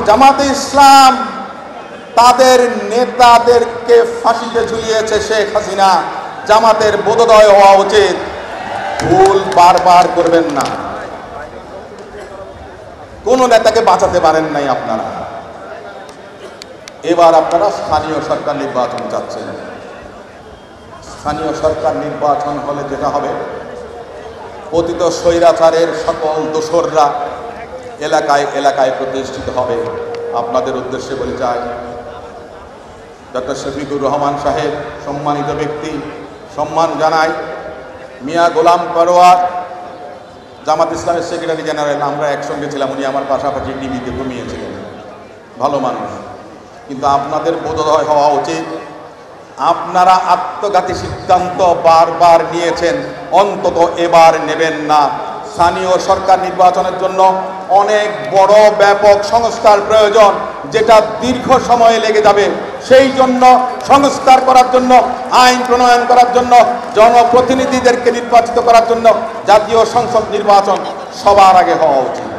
জামাতে ইসলাম তাদের নেতাদেরকে ফাঁসিতে ঝুলিয়েছে শেখ হাসিনা। জামাতের বোধোদয় হওয়া উচিত, ভুল বারবার করবেন না। কোন নেতাকে বাঁচাতে পারেন নাই আপনারা। এবার আপনারা স্থানীয় সরকার নির্বাচন চাচ্ছেন। স্থানীয় সরকার নির্বাচন হলে যেটা হবে, পতিত স্বৈরাচারের সকল দোসররা এলাকায় এলাকায় প্রতিষ্ঠিত হবে। আপনাদের উদ্দেশ্যে বলে চাই, ডক্টর শফিকুর রহমান সাহেব সম্মানিত ব্যক্তি, সম্মান জানাই। মিয়া গোলাম পরোয়ার জামাত ইসলামের সেক্রেটারি জেনারেল, আমরা একসঙ্গে ছিলাম, উনি আমার পাশাপাশি টিভিতে ঘুমিয়েছিলেন, ভালো মানুষ। কিন্তু আপনাদের বোধোদয় হওয়া উচিত, আপনারা আত্মঘাতী সিদ্ধান্ত বারবার নিয়েছেন, অন্তত এবার নেবেন না। স্থানীয় সরকার নির্বাচনের জন্য অনেক বড় ব্যাপক সংস্কার প্রয়োজন, যেটা দীর্ঘ সময়ে লেগে যাবে। সেই জন্য সংস্কার করার জন্য, আইন প্রণয়ন করার জন্য, জনপ্রতিনিধিদেরকে নির্বাচিত করার জন্য জাতীয় সংসদ নির্বাচন সবার আগে হওয়া উচিত।